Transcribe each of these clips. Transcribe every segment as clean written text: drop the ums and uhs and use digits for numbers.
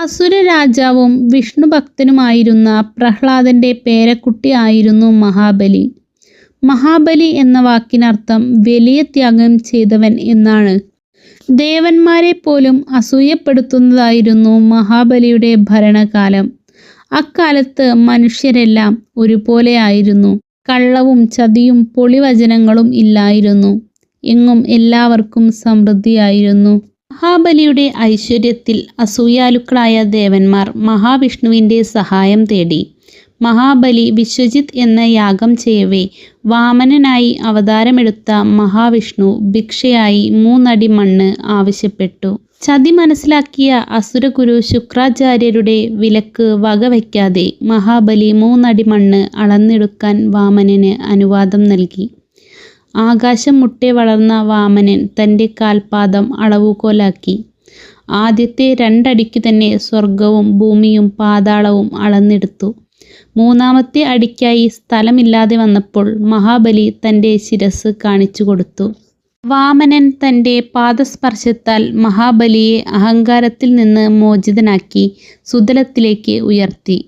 അസുര രാജാവും വിഷ്ണു ഭക്തനുമായിരുന്ന പ്രഹ്ലാദന്റെ പേരക്കുട്ടിയായിരുന്നു മഹാബലി. മഹാബലി എന്ന വാക്കിനർത്ഥം വലിയ ത്യാഗം ചെയ്തവൻ എന്നാണ്. ദേവന്മാരെ പോലും അസൂയപ്പെടുത്തുന്നതായിരുന്നു മഹാബലിയുടെ ഭരണകാലം. അക്കാലത്ത് മനുഷ്യരെല്ലാം ഒരുപോലെയായിരുന്നു. കള്ളവും ചതിയും പൊളിവചനങ്ങളും ഇല്ലായിരുന്നു. എങ്ങും എല്ലാവർക്കും സമൃദ്ധിയായിരുന്നു. മഹാബലിയുടെ ഐശ്വര്യത്തിൽ അസൂയാലുക്കളായ ദേവന്മാർ മഹാവിഷ്ണുവിൻ്റെ സഹായം തേടി. മഹാബലി വിശ്വജിത്ത് എന്ന യാഗം ചെയ്യവേ വാമനനായി അവതാരമെടുത്ത മഹാവിഷ്ണു ഭിക്ഷയായി 3 അടി മണ്ണ് ആവശ്യപ്പെട്ടു. ചതി മനസ്സിലാക്കിയ അസുരഗുരു ശുക്രാചാര്യരുടെ വിലക്ക് വകവയ്ക്കാതെ മഹാബലി 3 അടി മണ്ണ് അളന്നെടുക്കാൻ വാമനന് അനുവാദം നൽകി. ആകാശം മുട്ടെ വളർന്ന വാമനൻ തൻ്റെ കാൽപാദം അളവുകോലാക്കി. ആദ്യത്തെ 2 അടിക്കു തന്നെ സ്വർഗവും ഭൂമിയും പാതാളവും അളന്നെടുത്തു. 3-ാമത്തെ അടിക്കായി സ്ഥലമില്ലാതെ വന്നപ്പോൾ മഹാബലി തൻ്റെ ശിരസ് കാണിച്ചു കൊടുത്തു. വാമനൻ തൻ്റെ പാദസ്പർശത്താൽ മഹാബലിയെ അഹങ്കാരത്തിൽ നിന്ന് മോചിതനാക്കി സുതലത്തിലേക്ക് ഉയർത്തി.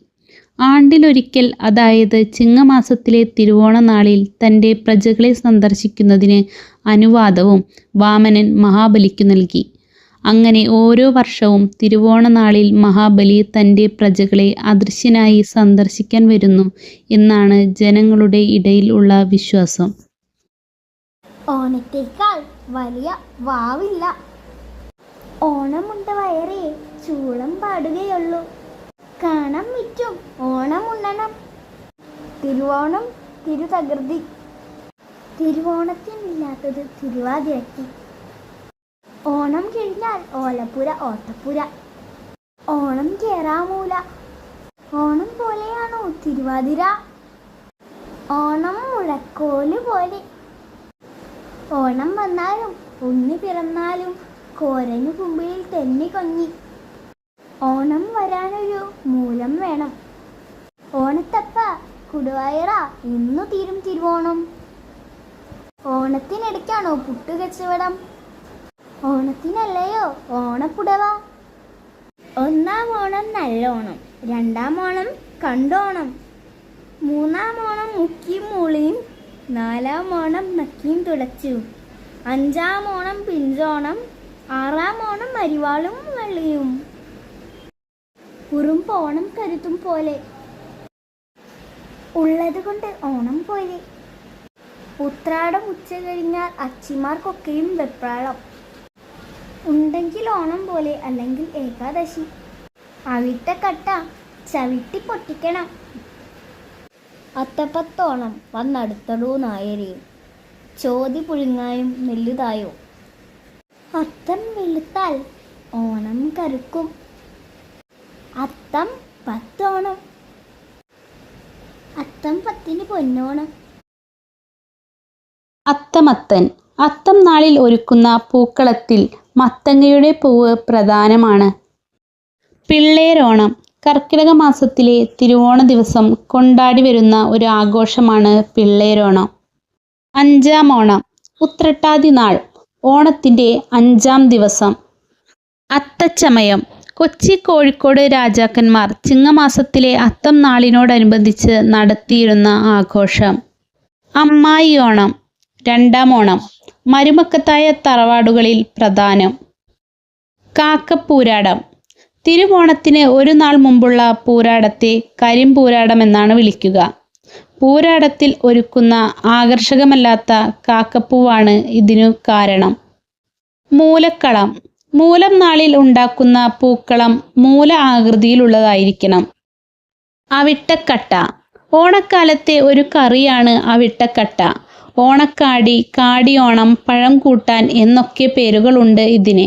ആണ്ടിലൊരിക്കൽ, അതായത് ചിങ്ങമാസത്തിലെ തിരുവോണ നാളിൽ തൻ്റെ പ്രജകളെ സന്ദർശിക്കുന്നതിന് അനുവാദവും വാമനൻ മഹാബലിക്കു നൽകി. അങ്ങനെ ഓരോ വർഷവും തിരുവോണ നാളിൽ മഹാബലി തൻ്റെ പ്രജകളെ അദൃശ്യനായി സന്ദർശിക്കാൻ വരുന്നു എന്നാണ് ജനങ്ങളുടെ ഇടയിൽ ഉള്ള വിശ്വാസം. ഓണത്തേക്കാൾ വലിയ വാവില്ല. ഓണമുണ്ട വയറേ ചൂളം പാടുകയുള്ളൂ. കാണാൻ മിറ്റും ഓണം ഉണ്ണണം. തിരുവോണം തിരുതകൃതി. തിരുവോണത്തിനില്ലാത്തത് തിരുവാതിരയ്ക്ക്. ഓണം കഴിഞ്ഞാൽ ഓലപ്പുര ഓട്ടപ്പുര. ഓണം കേറാമൂല. ഓണം പോലെയാണോ തിരുവാതിര? ഓണം മുഴക്കോല് പോലെ. ഓണം വന്നാലും ഉണ്ണി പിറന്നാലും കോരനു കുമ്പിളിൽ തെന്നി കൊഞ്ഞി. ഓണം വരാനൊരു മൂലം വേണം. ഓണത്തപ്പ കുടുവായറ ഇന്നു തീരും തിരുവോണം. ഓണത്തിനിടയ്ക്കാണോ പുട്ടുകച്ചവടം? ഓണത്തിനല്ലയോ ഓണപ്പുടവ? 1-ാം ഓണം നല്ലോണം, 2-ാം ഓണം കണ്ടോണം, 3-ാം ഓണം മുക്കിയും മൂളിയും, 4-ാം ഓണം നക്കിയും തുടച്ചു, 5-ാം ഓണം പിഞ്ചോണം, 6-ാം ഓണം അരിവാളും വെള്ളിയും. ഉറുമ്പോണം കരുത്തും പോലെ. ഉള്ളത് കൊണ്ട് ഓണം പോലെ. ഉത്രാടം ഉച്ച കഴിഞ്ഞാൽ അച്ചിമാർക്കൊക്കെയും വെപ്രാളം. ഉണ്ടെങ്കിൽ ഓണം പോലെ, അല്ലെങ്കിൽ ഏകാദശി. അവിട്ടക്കട്ട ചവിട്ടി പൊട്ടിക്കണം. അത്തപ്പത്തോണം വന്നടുത്തടൂ നായരെയും ചോതി പുഴുങ്ങായും നെല്ലുതായോ. അത്തം വെളുത്താൽ ഓണം കരുക്കും. അത്തം 10 ഓണം. അത്തം 10-ന് പൊന്നോണം. അത്തമത്തൻ. അത്തം നാളിൽ ഒരുക്കുന്ന പൂക്കളത്തിൽ മത്തങ്ങയുടെ പൂവ് പ്രധാനമാണ്. പിള്ളേരോണം. കർക്കിടക മാസത്തിലെ തിരുവോണ ദിവസം കൊണ്ടാടി വരുന്ന ഒരു ആഘോഷമാണ് പിള്ളേരോണം. 5-ാം ഓണം. ഉത്രട്ടാതി നാൾ. ഓണത്തിൻ്റെ 5-ാം ദിവസം. അത്തച്ചമയം. കൊച്ചി, കോഴിക്കോട് രാജാക്കന്മാർ ചിങ്ങമാസത്തിലെ അത്തം നാളിനോടനുബന്ധിച്ച് നടത്തിയിരുന്ന ആഘോഷം. അമ്മായി ഓണം. 2-ാം ഓണം. മരുമക്കത്തായ തറവാടുകളിൽ പ്രധാനം. കാക്കപ്പൂരാടം. തിരുവോണത്തിന് ഒരു നാൾ മുമ്പുള്ള പൂരാടത്തെ കരിമ്പൂരാടം എന്നാണ് വിളിക്കുക. പൂരാടത്തിൽ ഒരുക്കുന്ന ആകർഷകമല്ലാത്ത കാക്കപ്പൂവാണ് ഇതിനു കാരണം. മൂലക്കളം. മൂലം നാളിൽ ഉണ്ടാക്കുന്ന പൂക്കളം മൂല ആകൃതിയിലുള്ളതായിരിക്കണം. അവിട്ടക്കട്ട. ഓണക്കാലത്തെ ഒരു കറിയാണ് അവിട്ടക്കട്ട. ഓണക്കാടി, കാടിയോണം, പഴം കൂട്ടാൻ എന്നൊക്കെ പേരുകളുണ്ട് ഇതിന്.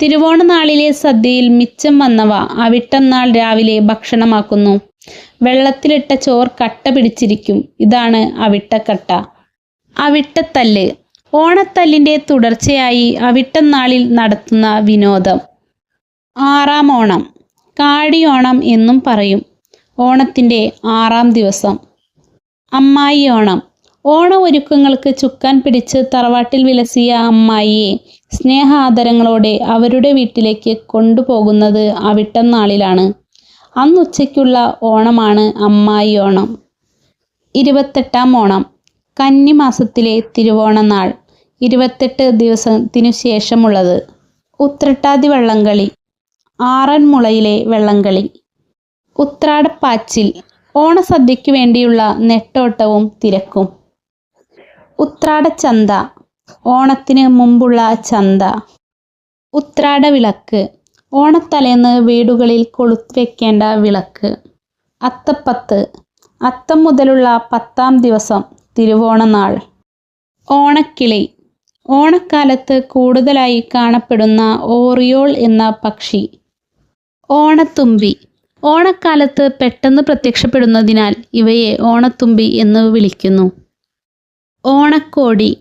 തിരുവോണ നാളിലെ സദ്യയിൽ മിച്ചം വന്നവ അവിട്ടം നാൾ രാവിലെ ഭക്ഷണമാക്കുന്നു. വെള്ളത്തിലിട്ട ചോർ കട്ട പിടിച്ചിരിക്കും. ഇതാണ് അവിട്ടക്കട്ട. അവിട്ടത്തല്ല്. ഓണത്തല്ലിൻ്റെ തുടർച്ചയായി അവിട്ടം നാളിൽ നടത്തുന്ന വിനോദം. 6-ാം ഓണം. കാടിയോണം എന്നും പറയും. ഓണത്തിൻ്റെ 6-ാം ദിവസം. അമ്മായി ഓണം. ഓണ ഒരുക്കങ്ങൾക്ക് ചുക്കാൻ പിടിച്ച് തറവാട്ടിൽ വിലസിയ അമ്മായിയെ സ്നേഹാദരങ്ങളോടെ അവരുടെ വീട്ടിലേക്ക് കൊണ്ടുപോകുന്നത് അവിട്ടം നാളിലാണ്. അന്നുച്ചയ്ക്കുള്ള ഓണമാണ് അമ്മായി ഓണം. 28-ാം ഓണം കന്നിമാസത്തിലെ തിരുവോണനാൾ, 28 ദിവസത്തിനു ശേഷമുള്ളത്. ഉത്രട്ടാതി വള്ളംകളി, ആറന്മുളയിലെ വള്ളംകളി. ഉത്രാടപ്പാച്ചിൽ, ഓണസദ്യയ്ക്കു വേണ്ടിയുള്ള നെട്ടോട്ടവും തിരക്കും. ഉത്രാടച്ചന്ത, ഓണത്തിന് മുമ്പുള്ള ചന്ത. ഉത്രാടവിളക്ക്, ഓണത്തലേന്ന് വീടുകളിൽ കൊളുത്തിവെക്കേണ്ട വിളക്ക്. അത്തപ്പത്ത്, അത്തം മുതലുള്ള 10-ാം ദിവസം, തിരുവോണനാൾ. ഓണക്കിളി, ഓണക്കാലത്ത് കൂടുതലായി കാണപ്പെടുന്ന ഓറിയോൾ എന്ന പക്ഷി. ഓണത്തുമ്പി, ഓണക്കാലത്ത് പെട്ടെന്ന് പ്രത്യക്ഷപ്പെടുന്നതിനാൽ ഇവയെ ഓണത്തുമ്പി എന്ന് വിളിക്കുന്നു. ഓണക്കോടി,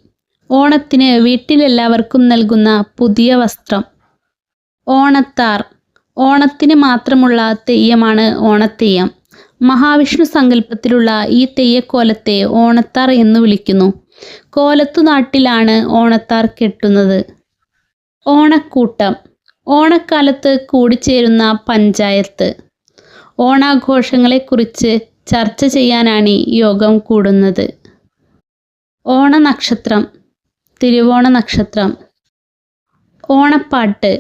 ഓണത്തിന് വീട്ടിലെല്ലാവർക്കും നൽകുന്ന പുതിയ വസ്ത്രം. ഓണത്താർ, ഓണത്തിന് മാത്രമുള്ള തെയ്യമാണ് ഓണത്തെയ്യം. മഹാവിഷ്ണു സങ്കല്പത്തിലുള്ള ഈ തെയ്യക്കോലത്തെ ഓണത്താർ എന്ന് വിളിക്കുന്നു. കോലത്തുനാട്ടിലാണ് ഓണത്താർ കെട്ടുന്നത്. ഓണക്കൂട്ടം, ഓണക്കാലത്ത് കൂടിച്ചേരുന്ന പഞ്ചായത്ത്. ഓണാഘോഷങ്ങളെക്കുറിച്ച് ചർച്ച ചെയ്യാനാണ് യോഗം കൂടുന്നത്. ഓണനക്ഷത്രം, തിരുവോണ നക്ഷത്രം. ഓണപ്പാട്ട്,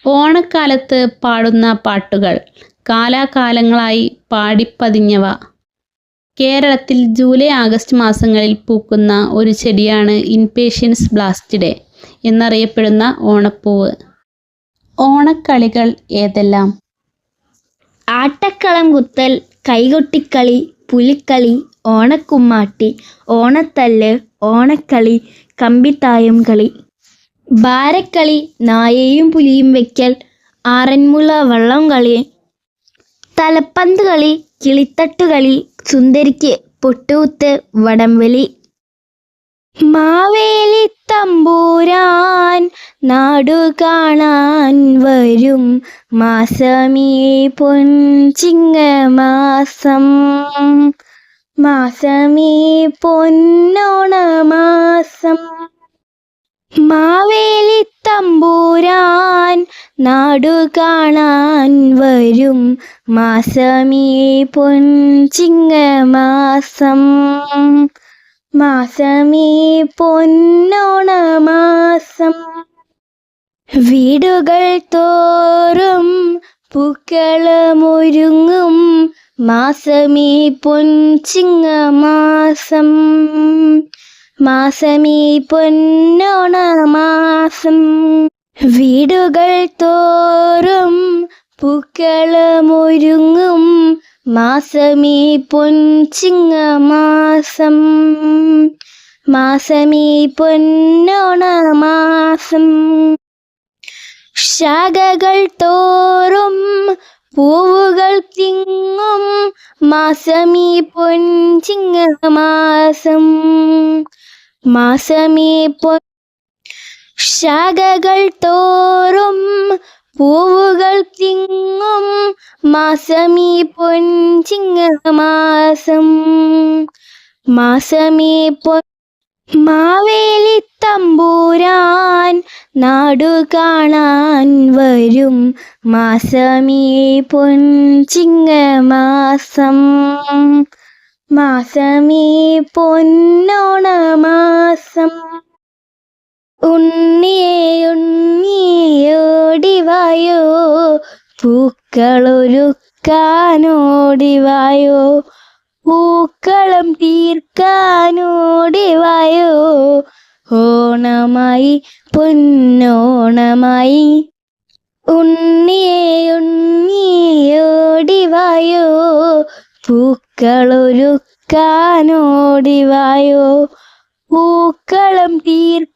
ഓണക്കാലത്ത് പാടുന്ന പാട്ടുകൾ, കാലാകാലങ്ങളായി പാടിപ്പതിഞ്ഞവ. കേരളത്തിൽ ജൂലൈ ആഗസ്റ്റ് മാസങ്ങളിൽ പൂക്കുന്ന ഒരു ചെടിയാണ് ഇംപേഷ്യൻസ് ബ്ലാസ്റ്റിഡെ എന്നറിയപ്പെടുന്ന ഓണപ്പൂവ്. ഓണക്കളികൾ ഏതെല്ലാം? ആട്ടക്കളം കുത്തൽ, കൈകൊട്ടിക്കളി, പുലിക്കളി, ഓണക്കുമ്മാട്ടി, ഓണത്തല്ല്, ഓണക്കളി, കമ്പിത്തായം കളി. ബാരക്കളി, നായയും പുലിയും വെക്കൽ, ആറന്മുള വള്ളംകളി. തലപ്പന്ത് കളി, കിളിത്തട്ടുകളി, സുന്ദരിക്ക് പൊട്ടുകുത്ത്, വടംവലി. മാവേലി തമ്പൂരാൻ നാടു കാണാൻ വരും മാസമീ പൊൻചിങ്ങമാസം, മാസമീ പൊന്നോണമാസം. മാവേലി തമ്പൂരാൻ നാടു കാണാൻ വരും മാസമീ പൊൻചിങ്ങമാസം, മാസമീ പൊന്നോണമാസം. വീടുകൾ തോറും പൂക്കളമൊരുങ്ങും മാസമീ പൊൻചിങ്ങമാസം, മാസമീ പൊന്നോണമാസം. വീടുകൾ തോറും പൂക്കളമൊരുങ്ങും മാസമീ പൊൻചിങ്ങമാസം, മാസമീ പൊന്നോണമാസം. ശാഖകൾ തോറും പൂവുകൾ തിങ്ങും മാസമീ പൊൻചിങ്ങമാസം, മാസമീ പൊൻ. ശാഖകൾ തോറും പൂവുകൾ തിങ്ങും മാസമീ പൊൻചിങ്ങമാസം, മാസമീ പൊൻ. മാവേലി തമ്പൂരാൻ നാടു കാണാൻ വരും മാസമീ പൊൻചിങ്ങമാസം, മാസമീ പൊന്നോണമാസം. ഉണ്ണിയേ ഉണ്ണിയോടിവായോ, പൂക്കളൊരുക്കാനോടിവായോ, പൂക്കളം തീർക്കാനോടിവായോ, ഓണമായി പൊന്നോണമായി. ഉണ്ണിയേ ഉണ്ണിയോടിവായോ, പൂക്കളൊരുക്കാനോടിവായോ, പൂക്കളം തീർക്കാനോടിവായോ,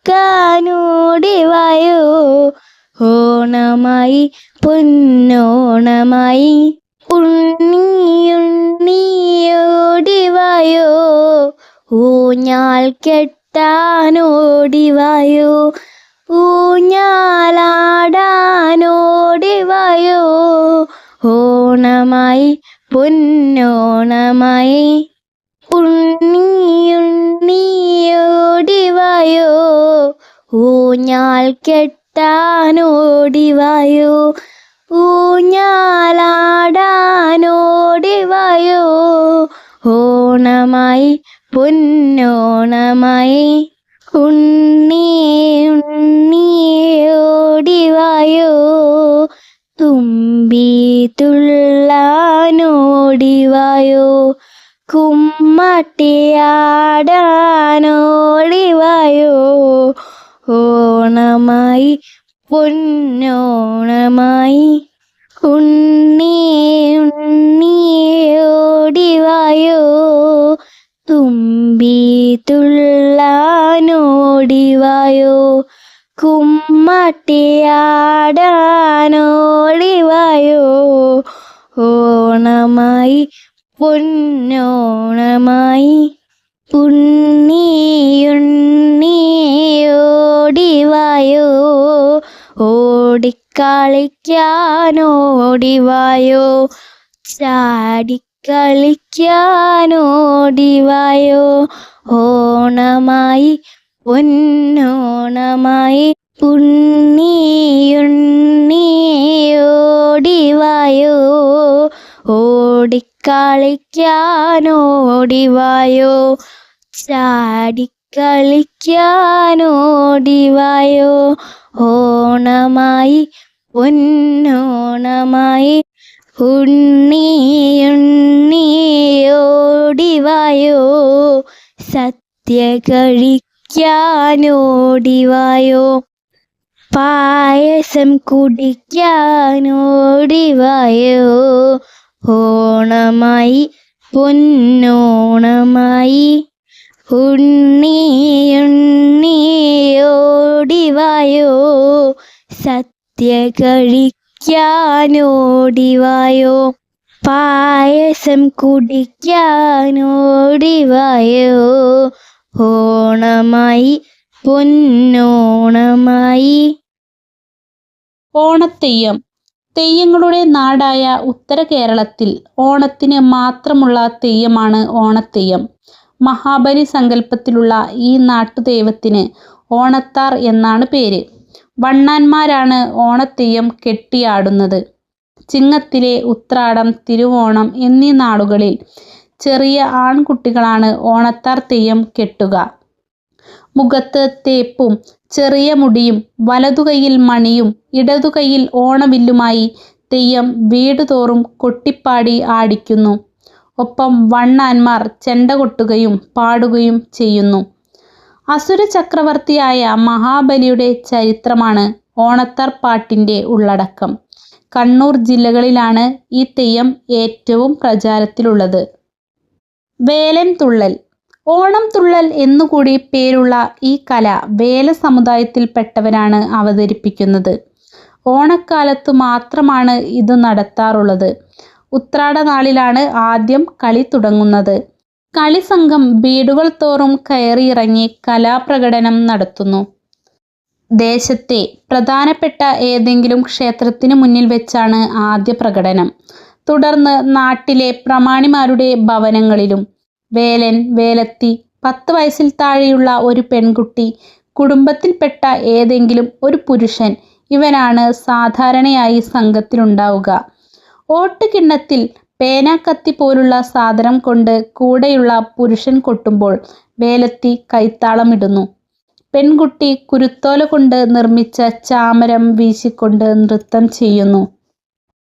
ഓണമായി പൊന്നോണമായി. ഉണ്ണിയോടിവായോ, ഊഞ്ഞാൽ കെട്ടാനോടിവായോ, ഊഞ്ഞാലാടാനോടിവായോ, ഓണമായി പൊന്നോണമായി. ഉണ്ണിയോടിവായോ ഊഞ്ഞാൽ കെട്ടാനോടിവായോ ഊഞ്ഞാലാടാനോടിവായോ ഓണമായി പൊന്നോണമായി ഉണ്ണിയോടിവായോ തുമ്പി തുള്ളാനോടിവായോ കുമ്മട്ടിയാടാനോടിവായോ ഓണമായി പൊന്നോണമായി ഉണ്ണിയോടിവായോ തുമ്പി തുള്ളാനോടിവായോ കുമ്മട്ടിയാടാനോടിവായോ ഓണമായി പൊന്നോണമായി ഉണ്ണിയോടിവായോ ഓടിക്കളിക്കാനോടിവായോ ചാടിക്കളിക്കാനോടിവായോ ഓണമായി പൊന്നോണമായി ഉണ്ണിയോടിവായോ ഓടിക്കളിക്കാനോടിവായോ ചാടിക്കളിക്കാനോടിവായോ ഓണമായി പൊന്നോണമായി ഉണ്ണിയോടിവായോ സദ്യ കഴിക്കാനോടിവായോ പായസം കുടിക്കാനോടിവായോ ഓണമായി പൊന്നോണമായി ഉണ്ണിയോടിവായോ സദ്യ കഴിക്കാനോടിവായോ പായസം കുടിക്കാനോടിവായോ ഓണമായി പൊന്നോണമായി. ഓണത്തെയ്യം. തെയ്യങ്ങളുടെ നാടായ ഉത്തര കേരളത്തിൽ ഓണത്തിന് മാത്രമുള്ള തെയ്യമാണ് ഓണത്തെയ്യം. മഹാബലി സങ്കല്പത്തിലുള്ള ഈ നാട്ടുദൈവത്തിന് ഓണത്താർ എന്നാണ് പേര്. വണ്ണാന്മാരാണ് ഓണത്തെയ്യം കെട്ടിയാടുന്നത്. ചിങ്ങത്തിലെ ഉത്രാടം, തിരുവോണം എന്നീ നാളുകളിൽ ചെറിയ ആൺകുട്ടികളാണ് ഓണത്താർ തെയ്യം കെട്ടുക. മുഖത്ത് തേപ്പും ചെറിയ മുടിയും വലതുകൈയിൽ മണിയും ഇടതുകൈയിൽ ഓണവില്ലുമായി തെയ്യം വീടുതോറും കൊട്ടിപ്പാടി ആടിക്കുന്നു. ഒപ്പം വണ്ണാന്മാർ ചെണ്ട കൊട്ടുകയും പാടുകയും ചെയ്യുന്നു. അസുര ചക്രവർത്തിയായ മഹാബലിയുടെ ചരിത്രമാണ് ഓണത്താർ പാട്ടിൻ്റെ ഉള്ളടക്കം. കണ്ണൂർ ജില്ലകളിലാണ് ഈ തെയ്യം ഏറ്റവും പ്രചാരത്തിലുള്ളത്. വേലൻ തുള്ളൽ. ഓണം തുള്ളൽ എന്നുകൂടി പേരുള്ള ഈ കല വേല സമുദായത്തിൽപ്പെട്ടവരാണ് അവതരിപ്പിക്കുന്നത്. ഓണക്കാലത്തു മാത്രമാണ് ഇത് നടത്താറുള്ളത്. ഉത്രാട നാളിലാണ് ആദ്യം കളി തുടങ്ങുന്നത്. കളിസംഘം വീടുകൾ തോറും കയറിയിറങ്ങി കലാപ്രകടനം നടത്തുന്നു. ദേശത്തെ പ്രധാനപ്പെട്ട ഏതെങ്കിലും ക്ഷേത്രത്തിന് മുന്നിൽ വെച്ചാണ് ആദ്യ പ്രകടനം. തുടർന്ന് നാട്ടിലെ പ്രമാണിമാരുടെ ഭവനങ്ങളിലും. വേലൻ, വേലത്തി, 10 വയസ്സിൽ താഴെയുള്ള ഒരു പെൺകുട്ടി, കുടുംബത്തിൽപ്പെട്ട ഏതെങ്കിലും ഒരു പുരുഷൻ, ഇവനാണ് സാധാരണയായി സംഘത്തിലുണ്ടാവുക. ഓട്ടുകിണ്ണത്തിൽ പേനാക്കത്തി പോലുള്ള സാധനം കൊണ്ട് കൂടെയുള്ള പുരുഷൻ കൊട്ടുമ്പോൾ വേലത്തി കൈത്താളമിടുന്നു. പെൺകുട്ടി കുരുത്തോല കൊണ്ട് നിർമ്മിച്ച ചാമരം വീശിക്കൊണ്ട് നൃത്തം ചെയ്യുന്നു.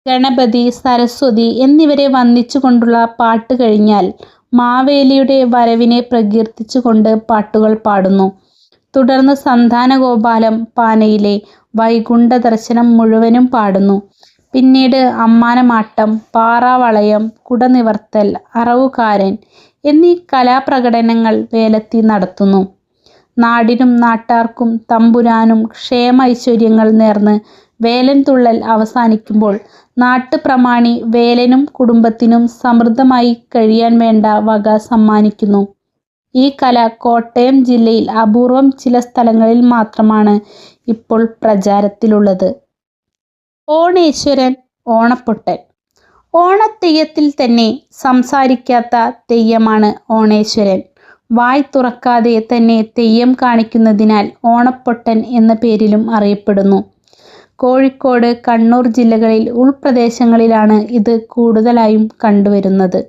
ഗണപതി, സരസ്വതി എന്നിവരെ വന്ദിച്ചുകൊണ്ടുള്ള പാട്ട് കഴിഞ്ഞാൽ മാവേലിയുടെ വരവിനെ പ്രകീർത്തിച്ചുകൊണ്ട് പാട്ടുകൾ പാടുന്നു. തുടർന്ന് സന്താനഗോപാലം, പാനയിലെ വൈകുണ്ഠ ദർശനം മുഴുവനും പാടുന്നു. പിന്നീട് അമ്മാനമാട്ടം, പാറാവളയം, കുടനിവർത്തൽ, അറവുകാരൻ എന്നീ കലാപ്രകടനങ്ങൾ വേലത്തി നടത്തുന്നു. നാടിനും നാട്ടാർക്കും തമ്പുരാനും ക്ഷേമ ഐശ്വര്യങ്ങൾ നേർന്ന് വേലൻ തുള്ളൽ അവസാനിക്കുമ്പോൾ നാട്ടുപ്രമാണി വേലനും കുടുംബത്തിനും സമൃദ്ധമായി കഴിയാൻ വേണ്ട വക സമ്മാനിക്കുന്നു. ഈ കല കോട്ടയം ജില്ലയിൽ അപൂർവം ചില സ്ഥലങ്ങളിൽ മാത്രമാണ് ഇപ്പോൾ പ്രചാരത്തിലുള്ളത്. ഓണേശ്വരൻ, ഓണപ്പൊട്ടൻ. ഓണത്തെയ്യത്തിൽ തന്നെ സംസാരിക്കാത്ത തെയ്യമാണ് ഓണേശ്വരൻ. വായ് തുറക്കാതെ തന്നെ തെയ്യം കാണിക്കുന്നതിനാൽ ഓണപ്പൊട്ടൻ എന്ന പേരിലും അറിയപ്പെടുന്നു. കോഴിക്കോട്, കണ്ണൂർ ജില്ലകളിൽ ഉൾപ്രദേശങ്ങളിലാണ് ഇത് കൂടുതലായും കണ്ടുവരുന്നത്.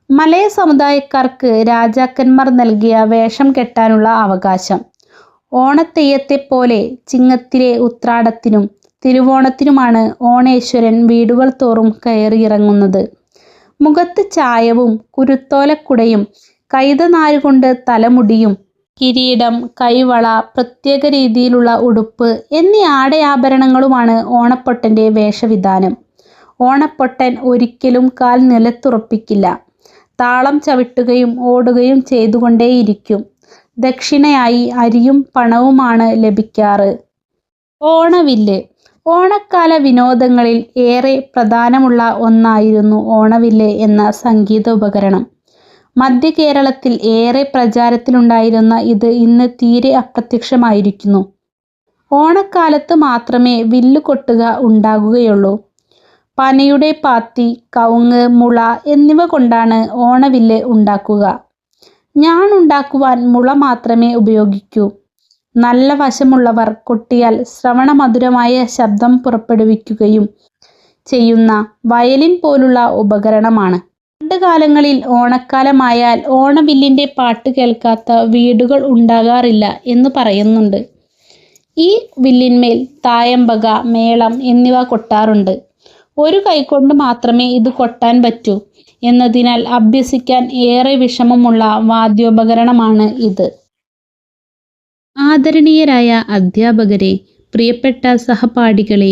മലയ സമുദായക്കാർക്ക് രാജാക്കന്മാർ നൽകിയ വേഷം കെട്ടാനുള്ള അവകാശം. ഓണത്തെയ്യത്തെപ്പോലെ ചിങ്ങത്തിലെ ഉത്രാടത്തിനും തിരുവോണത്തിനുമാണ് ഓണേശ്വരൻ വീടുകൾ തോറും കയറിയിറങ്ങുന്നത്. മുഖത്ത് ചായവും കുരുത്തോലക്കുടയും കൈതനാരുകൊണ്ട് തലമുടിയും കിരീടം, കൈവള, പ്രത്യേക രീതിയിലുള്ള ഉടുപ്പ് എന്നീ ആടയാഭരണങ്ങളുമാണ് ഓണപ്പൊട്ടൻ്റെ വേഷവിധാനം. ഓണപ്പൊട്ടൻ ഒരിക്കലും കാൽ നിലത്തുറപ്പിക്കില്ല. താളം ചവിട്ടുകയും ഓടുകയും ചെയ്തുകൊണ്ടേയിരിക്കും. ദക്ഷിണയായി അരിയും പണവുമാണ് ലഭിക്കാറ്. ഓണവില്ല്. ഓണക്കാല വിനോദങ്ങളിൽ ഏറെ പ്രധാനമുള്ള ഒന്നായിരുന്നു ഓണവില്ല് എന്ന സംഗീത ഉപകരണം. മധ്യ കേരളത്തിൽ ഏറെ പ്രചാരത്തിലുണ്ടായിരുന്ന ഇത് ഇന്ന് തീരെ അപ്രത്യക്ഷമായിരിക്കുന്നു. ഓണക്കാലത്ത് മാത്രമേ വില്ലു കൊട്ടുക ഉണ്ടാകുകയുള്ളൂ. പനയുടെ പാത്തി, കവുങ്ങ്, മുള എന്നിവ കൊണ്ടാണ് ഓണവില്ല് ഉണ്ടാക്കുക. ഞാണുണ്ടാക്കുവാൻ മുള മാത്രമേ ഉപയോഗിക്കൂ. നല്ല വശമുള്ളവർ കൊട്ടിയാൽ ശ്രവണമധുരമായ ശബ്ദം പുറപ്പെടുവിക്കുകയും ചെയ്യുന്ന വയലിൻ പോലുള്ള ഉപകരണമാണ്. പണ്ട് കാലങ്ങളിൽ ഓണക്കാലമായാൽ ഓണവില്ലിൻ്റെ പാട്ട് കേൾക്കാത്ത വീടുകൾ ഉണ്ടാകാറില്ല എന്ന് പറയുന്നുണ്ട്. ഈ വില്ലിന്മേൽ തായമ്പക, മേളം എന്നിവ കൊട്ടാറുണ്ട്. ഒരു കൈകൊണ്ട് മാത്രമേ ഇത് കൊട്ടാൻ പറ്റൂ എന്നതിനാൽ അഭ്യസിക്കാൻ ഏറെ വിഷമമുള്ള വാദ്യോപകരണമാണ് ഇത്. ആദരണീയരായ അധ്യാപകരെ, പ്രിയപ്പെട്ട സഹപാഠികളെ,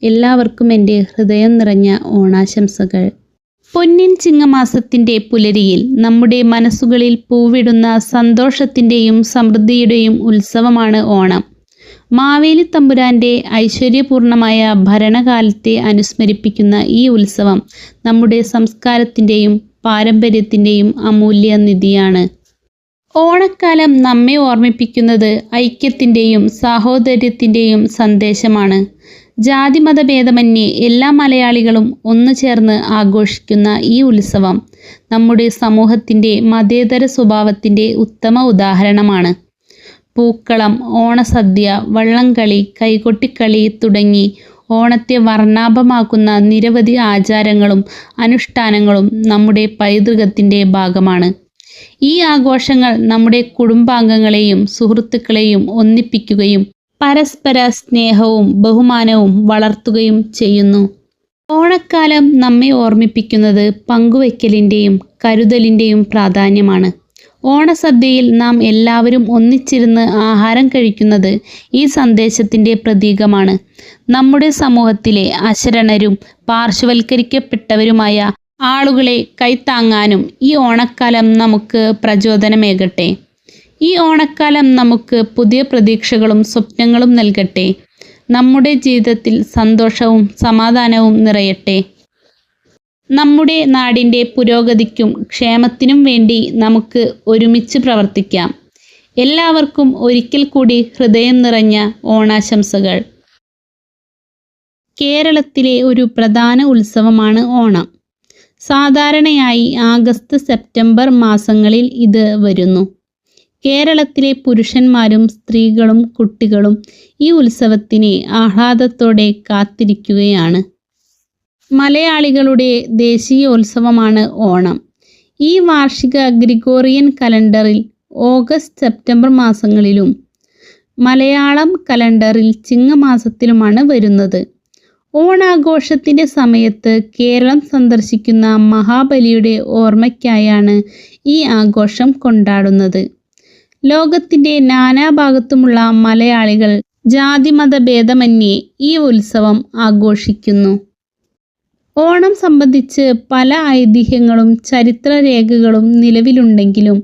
എല്ലാവർക്കും എൻ്റെ ഹൃദയം നിറഞ്ഞ ഓണാശംസകൾ. പൊന്നിൻ ചിങ്ങമാസത്തിൻ്റെ പുലരിയിൽ നമ്മുടെ മനസ്സുകളിൽ പൂവിടുന്ന സന്തോഷത്തിൻ്റെയും സമൃദ്ധിയുടെയും ഉത്സവമാണ് ഓണം. മാവേലി തമ്പുരാൻ്റെ ഐശ്വര്യപൂർണമായ ഭരണകാലത്തെ അനുസ്മരിപ്പിക്കുന്ന ഈ ഉത്സവം നമ്മുടെ സംസ്കാരത്തിൻ്റെയും പാരമ്പര്യത്തിൻ്റെയും അമൂല്യ നിധിയാണ്. ഓണക്കാലം നമ്മെ ഓർമ്മിപ്പിക്കുന്നത് ഐക്യത്തിൻ്റെയും സാഹോദര്യത്തിൻ്റെയും സന്ദേശമാണ്. ജാതിമതഭേദമന്യേ എല്ലാ മലയാളികളും ഒന്നു ചേർന്ന് ആഘോഷിക്കുന്ന ഈ ഉത്സവം നമ്മുടെ സമൂഹത്തിൻ്റെ മതേതര സ്വഭാവത്തിൻ്റെ ഉത്തമ ഉദാഹരണമാണ്. പൂക്കളം, ഓണസദ്യ, വള്ളംകളി, കൈകൊട്ടിക്കളി തുടങ്ങി ഓണത്തെ വർണ്ണാഭമാക്കുന്ന നിരവധി ആചാരങ്ങളും അനുഷ്ഠാനങ്ങളും നമ്മുടെ പൈതൃകത്തിൻ്റെ ഭാഗമാണ്. ഈ ആഘോഷങ്ങൾ നമ്മുടെ കുടുംബാംഗങ്ങളെയും സുഹൃത്തുക്കളെയും ഒന്നിപ്പിക്കുകയും പരസ്പര സ്നേഹവും ബഹുമാനവും വളർത്തുകയും ചെയ്യുന്നു. ഓണക്കാലം നമ്മെ ഓർമ്മിപ്പിക്കുന്നത് പങ്കുവയ്ക്കലിൻ്റെയും കരുതലിൻ്റെയും പ്രാധാന്യമാണ്. ഓണസദ്യയിൽ നാം എല്ലാവരും ഒന്നിച്ചിരുന്ന് ആഹാരം കഴിക്കുന്നത് ഈ സന്ദേശത്തിൻ്റെ പ്രതീകമാണ്. നമ്മുടെ സമൂഹത്തിലെ അശരണരും പാർശ്വവൽക്കരിക്കപ്പെട്ടവരുമായ ആളുകളെ കൈത്താങ്ങാനും ഈ ഓണക്കാലം നമുക്ക് പ്രചോദനമേകട്ടെ. ഈ ഓണക്കാലം നമുക്ക് പുതിയ പ്രതീക്ഷകളും സ്വപ്നങ്ങളും നൽകട്ടെ. നമ്മുടെ ജീവിതത്തിൽ സന്തോഷവും സമാധാനവും നിറയട്ടെ. നമ്മുടെ നാടിൻ്റെ പുരോഗതിക്കും ക്ഷേമത്തിനും വേണ്ടി നമുക്ക് ഒരുമിച്ച് പ്രവർത്തിക്കാം. എല്ലാവർക്കും ഒരിക്കൽ കൂടി ഹൃദയം നിറഞ്ഞ ഓണാശംസകൾ. കേരളത്തിലെ ഒരു പ്രധാന ഉത്സവമാണ് ഓണം. സാധാരണയായി ആഗസ്റ്റ്, സെപ്റ്റംബർ മാസങ്ങളിൽ ഇത് വരുന്നു. കേരളത്തിലെ പുരുഷന്മാരും സ്ത്രീകളും കുട്ടികളും ഈ ഉത്സവത്തിന് ആഹ്ലാദത്തോടെ കാത്തിരിക്കുകയാണ്. മലയാളികളുടെ ദേശീയോത്സവമാണ് ഓണം. ഈ വാർഷിക ഗ്രിഗോറിയൻ കലണ്ടറിൽ ഓഗസ്റ്റ്, സെപ്റ്റംബർ മാസങ്ങളിലും മലയാളം കലണ്ടറിൽ ചിങ്ങമാസത്തിലുമാണ് വരുന്നത്. ഓണാഘോഷത്തിൻ്റെ സമയത്ത് കേരളം സന്ദർശിക്കുന്ന മഹാബലിയുടെ ഓർമ്മയ്ക്കായാണ് ഈ ആഘോഷം കൊണ്ടാടുന്നത്. ലോകത്തിൻ്റെ നാനാഭാഗത്തുമുള്ള മലയാളികൾ ജാതിമതഭേദമന്യേ ഈ ഉത്സവം ആഘോഷിക്കുന്നു. ഓണം സംബന്ധിച്ച് പല ഐതിഹ്യങ്ങളും ചരിത്രരേഖകളും നിലവിലുണ്ടെങ്കിലും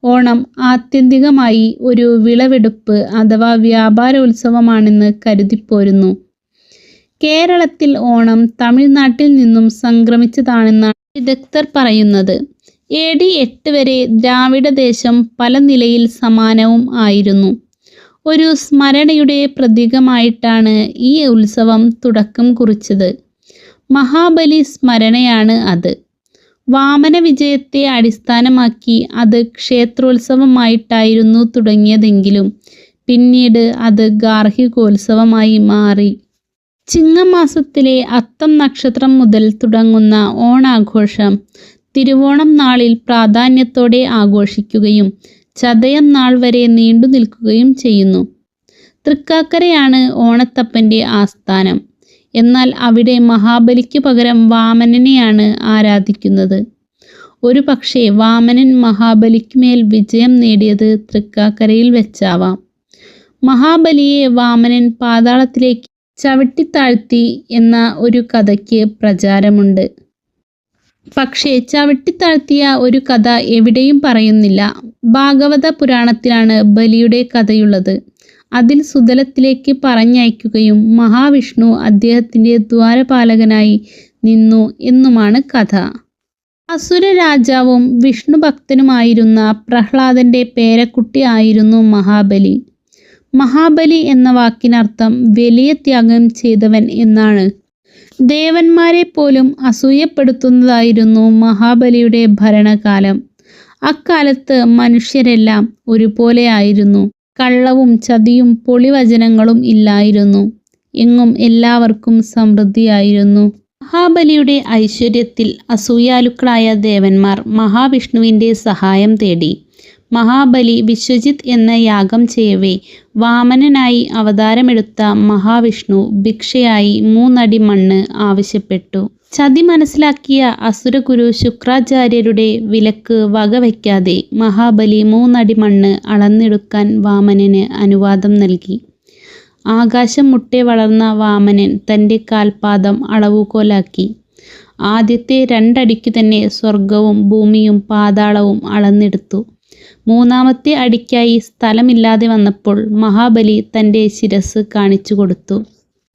ഓണം ആത്യന്തികമായി ഒരു വിളവെടുപ്പ് അഥവാ വ്യാപാരോത്സവമാണെന്ന് കരുതിപ്പോരുന്നു. കേരളത്തിൽ ഓണം തമിഴ്നാട്ടിൽ നിന്നും സംക്രമിച്ചതാണെന്നാണ് വിദഗ്ധർ പറയുന്നത്. AD 8 വരെ ദ്രാവിഡദേശം പല നിലയിൽ സമാനവും ആയിരുന്നു. ഒരു സ്മരണയുടെ പ്രതീകമായിട്ടാണ് ഈ ഉത്സവം തുടക്കം കുറിച്ചത്. മഹാബലി സ്മരണയാണ് അത്. വാമന വിജയത്തെ അടിസ്ഥാനമാക്കി അത് ക്ഷേത്രോത്സവമായിട്ടായിരുന്നു തുടങ്ങിയതെങ്കിലും പിന്നീട് അത് ഗാർഹികോത്സവമായി മാറി. ചിങ്ങമാസത്തിലെ അത്തം നക്ഷത്രം മുതൽ തുടങ്ങുന്ന ഓണാഘോഷം തിരുവോണം നാളിൽ പ്രാധാന്യത്തോടെ ആഘോഷിക്കുകയും ചതയം നാൾ വരെ നീണ്ടു നിൽക്കുകയും ചെയ്യുന്നു. തൃക്കാക്കരയാണ് ഓണത്തപ്പൻ്റെ ആസ്ഥാനം. എന്നാൽ അവിടെ മഹാബലിക്ക് പകരം വാമനനെയാണ് ആരാധിക്കുന്നത്. ഒരു പക്ഷേ വാമനൻ മഹാബലിക്കുമേൽ വിജയം നേടിയത് തൃക്കാക്കരയിൽ വെച്ചാവാം. മഹാബലിയെ വാമനൻ പാതാളത്തിലേക്ക് ചവിട്ടിത്താഴ്ത്തി എന്ന ഒരു കഥയ്ക്ക് പ്രചാരമുണ്ട്. പക്ഷേ ചവിട്ടിത്താഴ്ത്തിയ ഒരു കഥ എവിടെയും പറയുന്നില്ല. ഭാഗവത പുരാണത്തിലാണ് ബലിയുടെ കഥയുള്ളത്. അതിൽ സുതലത്തിലേക്ക് പറഞ്ഞയക്കുകയും മഹാവിഷ്ണു അദ്ദേഹത്തിൻ്റെ ദ്വാരപാലകനായി നിന്നു എന്നുമാണ് കഥ. അസുര രാജാവും വിഷ്ണു ഭക്തനുമായിരുന്ന പ്രഹ്ലാദൻ്റെ പേരക്കുട്ടി ആയിരുന്നു മഹാബലി. മഹാബലി എന്ന വാക്കിനർത്ഥം വലിയ ത്യാഗം ചെയ്തവൻ എന്നാണ്. ദേവന്മാരെ പോലും അസൂയപ്പെടുത്തുന്നതായിരുന്നു മഹാബലിയുടെ ഭരണകാലം. അക്കാലത്ത് മനുഷ്യരെല്ലാം ഒരുപോലെയായിരുന്നു. കള്ളവും ചതിയും പൊളിവചനങ്ങളും ഇല്ലായിരുന്നു. എങ്ങും എല്ലാവർക്കും സമൃദ്ധിയായിരുന്നു. മഹാബലിയുടെ ഐശ്വര്യത്തിൽ അസൂയാലുക്കളായ ദേവന്മാർ മഹാവിഷ്ണുവിൻ്റെ സഹായം തേടി. മഹാബലി വിശ്വജിത്ത് എന്ന യാഗം ചെയ്യവേ വാമനനായി അവതാരമെടുത്ത മഹാവിഷ്ണു ഭിക്ഷയായി 3 അടി മണ്ണ് ആവശ്യപ്പെട്ടു. ചതി മനസ്സിലാക്കിയ അസുരഗുരു ശുക്രാചാര്യരുടെ വിലക്ക് വകവയ്ക്കാതെ മഹാബലി 3 അടി മണ്ണ് അളന്നെടുക്കാൻ വാമനന് അനുവാദം നൽകി. ആകാശം മുട്ടെ വളർന്ന വാമനൻ തൻ്റെ കാൽപാദം അളവുകോലാക്കി. ആദ്യത്തെ 2 അടിക്കു തന്നെ സ്വർഗവും ഭൂമിയും പാതാളവും അളന്നെടുത്തു. 3-ാമത്തെ അടിക്കായി സ്ഥലമില്ലാതെ വന്നപ്പോൾ മഹാബലി തൻ്റെ ശിരസ് കാണിച്ചു കൊടുത്തു.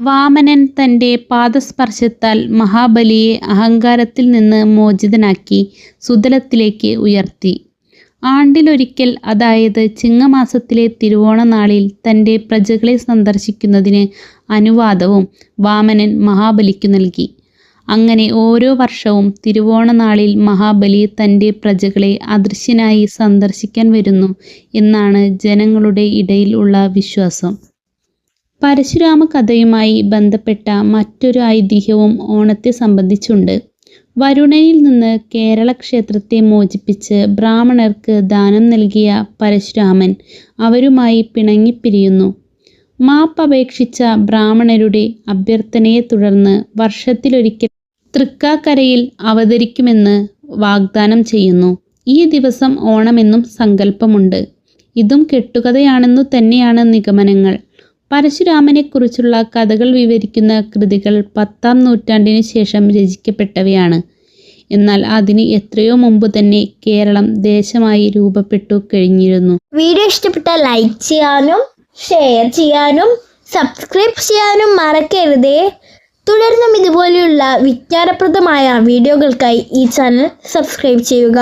വാമനൻ തൻ്റെ പാദസ്പർശത്താൽ മഹാബലിയെ അഹങ്കാരത്തിൽ നിന്ന് മോചിതനാക്കി സുതലത്തിലേക്ക് ഉയർത്തി. ആണ്ടിലൊരിക്കൽ, അതായത് ചിങ്ങമാസത്തിലെ തിരുവോണനാളിൽ തൻ്റെ പ്രജകളെ സന്ദർശിക്കുന്നതിന് അനുവാദവും വാമനൻ മഹാബലിക്കു നൽകി. അങ്ങനെ ഓരോ വർഷവും തിരുവോണനാളിൽ മഹാബലി തൻ്റെ പ്രജകളെ അദൃശ്യനായി സന്ദർശിക്കാൻ വരുന്നു എന്നാണ് ജനങ്ങളുടെ ഇടയിൽ ഉള്ള വിശ്വാസം. പരശുരാമ കഥയുമായി ബന്ധപ്പെട്ട മറ്റൊരു ഐതിഹ്യവും ഓണത്തെ സംബന്ധിച്ചുണ്ട്. വരുണനിൽ നിന്ന് കേരള ക്ഷേത്രത്തെ മോചിപ്പിച്ച് ബ്രാഹ്മണർക്ക് ദാനം നൽകിയ പരശുരാമൻ അവരുമായി പിണങ്ങിപ്പിരിയുന്നു. മാപ്പപേക്ഷിച്ച ബ്രാഹ്മണരുടെ അഭ്യർത്ഥനയെ തുടർന്ന് വർഷത്തിലൊരിക്കൽ തൃക്കാക്കരയിൽ അവതരിക്കുമെന്ന് വാഗ്ദാനം ചെയ്യുന്നു. ഈ ദിവസം ഓണമെന്നും സങ്കല്പമുണ്ട്. ഇതും കെട്ടുകഥയാണെന്നു തന്നെയാണ് നിഗമനങ്ങൾ. പരശുരാമനെക്കുറിച്ചുള്ള കഥകൾ വിവരിക്കുന്ന കൃതികൾ 10-ാം നൂറ്റാണ്ടിനു ശേഷം രചിക്കപ്പെട്ടവയാണ്. എന്നാൽ അതിന് എത്രയോ മുമ്പ് തന്നെ കേരളം ദേശമായി രൂപപ്പെട്ടു കഴിഞ്ഞിരുന്നു. വീഡിയോ ഇഷ്ടപ്പെട്ടാൽ ലൈക്ക് ചെയ്യാനും ഷെയർ ചെയ്യാനും സബ്സ്ക്രൈബ് ചെയ്യാനും മറക്കരുതേ. തുടർന്നും ഇതുപോലെയുള്ള വിജ്ഞാനപ്രദമായ വീഡിയോകൾക്കായി ഈ ചാനൽ സബ്സ്ക്രൈബ് ചെയ്യുക.